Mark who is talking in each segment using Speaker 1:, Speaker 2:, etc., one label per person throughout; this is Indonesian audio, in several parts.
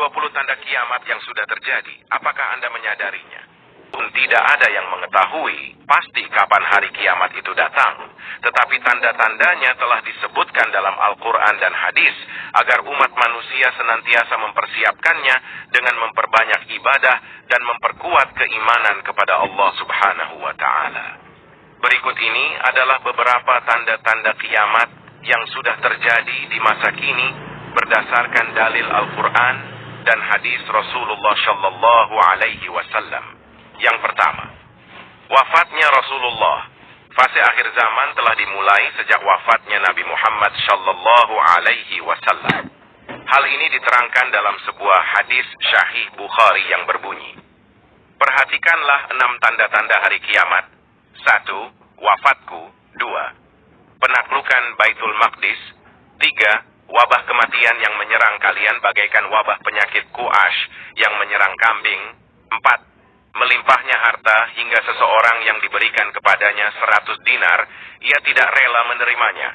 Speaker 1: 20 tanda kiamat yang sudah terjadi. Apakah Anda menyadarinya? Tidak ada yang mengetahui pasti kapan hari kiamat itu datang. Tetapi tanda-tandanya telah disebutkan dalam Al-Quran dan hadis agar umat manusia senantiasa mempersiapkannya dengan memperbanyak ibadah dan memperkuat keimanan kepada Allah Subhanahu wa Ta'ala. Berikut ini adalah beberapa tanda-tanda kiamat yang sudah terjadi di masa kini berdasarkan dalil Al-Quran dan hadis Rasulullah Shallallahu Alaihi Wasallam. Yang pertama, wafatnya Rasulullah. Fase akhir zaman telah dimulai sejak wafatnya Nabi Muhammad Shallallahu Alaihi Wasallam. Hal ini diterangkan dalam sebuah hadis Sahih Bukhari yang berbunyi, perhatikanlah 6 tanda-tanda hari kiamat. 1. Wafatku. 2. Penaklukan Baitul Maqdis. 3. Wabah kematian yang menyerang kalian bagaikan wabah penyakit Quraisy yang menyerang kambing. 4. Melimpahnya harta hingga seseorang yang diberikan kepadanya 100 dinar, ia tidak rela menerimanya.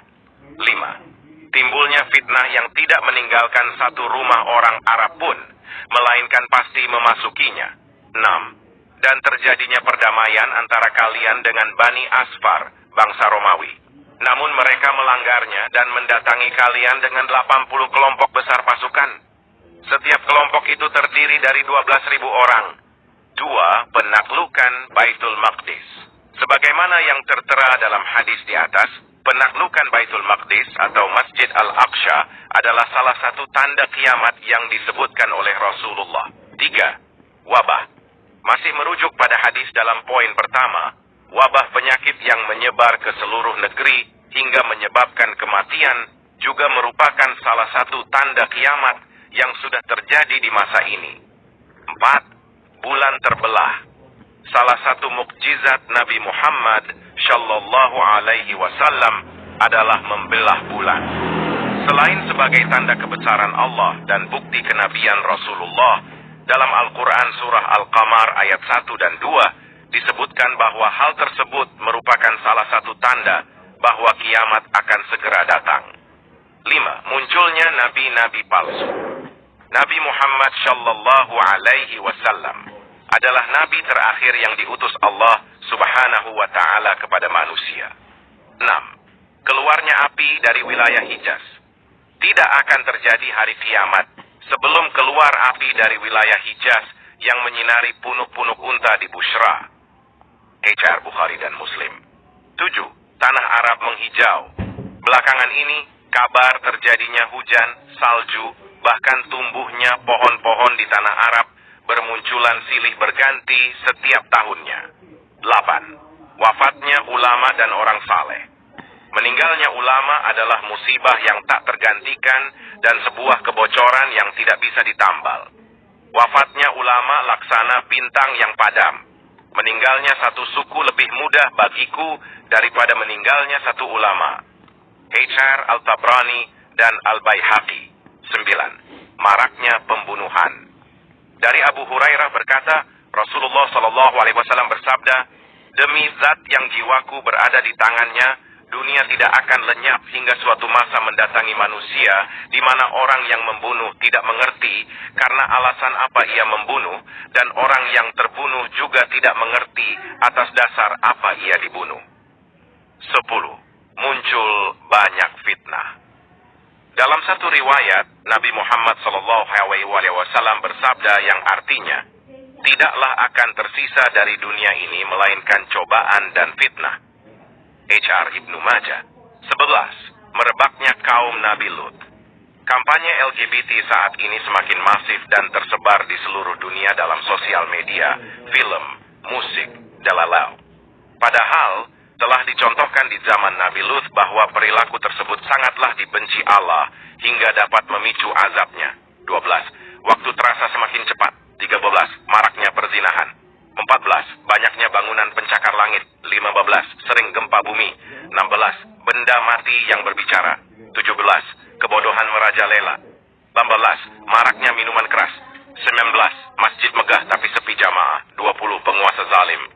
Speaker 1: 5. Timbulnya fitnah yang tidak meninggalkan satu rumah orang Arab pun, melainkan pasti memasukinya. 6. Dan terjadinya perdamaian antara kalian dengan Bani Asfar, bangsa Romawi. Namun mereka melanggarnya dan mendatangi kalian dengan 80 kelompok besar pasukan. Setiap kelompok itu terdiri dari 12.000 orang. 2. Penaklukan Baitul Maqdis. Sebagaimana yang tertera dalam hadis di atas, penaklukan Baitul Maqdis atau Masjid Al-Aqsa adalah salah satu tanda kiamat yang disebutkan oleh Rasulullah. 3. Wabah. Masih merujuk pada hadis dalam poin pertama, wabah penyakit yang menyebar ke seluruh negeri hingga menyebabkan kematian juga merupakan salah satu tanda kiamat yang sudah terjadi di masa ini. 4. Bulan terbelah. Salah satu mukjizat Nabi Muhammad Shallallahu Alaihi Wasallam adalah membelah bulan. Selain sebagai tanda kebesaran Allah dan bukti kenabian Rasulullah, dalam Al-Quran surah Al-Qamar ayat 1 dan 2 disebutkan bahwa hal tersebut merupakan salah satu tanda bahwa kiamat akan segera datang. 5. Munculnya nabi-nabi palsu. Nabi Muhammad Shallallahu Alaihi Wasallam adalah nabi terakhir yang diutus Allah Subhanahu wa Ta'ala kepada manusia. 6. Keluarnya api dari wilayah Hijaz. Tidak akan terjadi hari kiamat sebelum keluar api dari wilayah Hijaz yang menyinari punuk-punuk unta di Bushra. HR Bukhari dan Muslim. 7. Tanah Arab menghijau. Belakangan ini kabar terjadinya hujan, salju, bahkan tumbuhnya pohon-pohon di tanah Arab bermunculan silih berganti setiap tahunnya. 8. Wafatnya ulama dan orang saleh. Meninggalnya ulama adalah musibah yang tak tergantikan dan sebuah kebocoran yang tidak bisa ditambal. Wafatnya ulama laksana bintang yang padam. Meninggalnya satu suku lebih mudah bagiku daripada meninggalnya satu ulama. HR Al-Tabrani dan Al-Baihaqi. 9. Maraknya pembunuhan. Dari Abu Hurairah berkata, Rasulullah Shallallahu Alaihi Wasallam bersabda, demi zat yang jiwaku berada di tangannya, dunia tidak akan lenyap hingga suatu masa mendatangi manusia, di mana orang yang membunuh tidak mengerti karena alasan apa ia membunuh, dan orang yang terbunuh juga tidak mengerti atas dasar apa ia dibunuh. 10. Muncul banyak fitnah. Dalam satu riwayat, Nabi Muhammad SAW bersabda yang artinya, tidaklah akan tersisa dari dunia ini melainkan cobaan dan fitnah. HR Ibnu Majah. 11. Merebaknya kaum Nabi Lut. Kampanye LGBT saat ini semakin masif dan tersebar di seluruh dunia dalam sosial media, film, musik, dalalau. Padahal, telah dicontohkan di zaman Nabi Lut bahwa perilaku tersebut sangatlah dibenci Allah hingga dapat memicu azabnya. 12. Waktu terasa semakin cepat. 13. Maraknya perzinahan. 14. Banyaknya bangunan pencakar langit. 15. Sering gempa bumi. 16. Benda mati yang berbicara. 17. Kebodohan merajalela. 18. Maraknya minuman keras. 19. Masjid megah tapi sepi jamaah. 20. Penguasa zalim.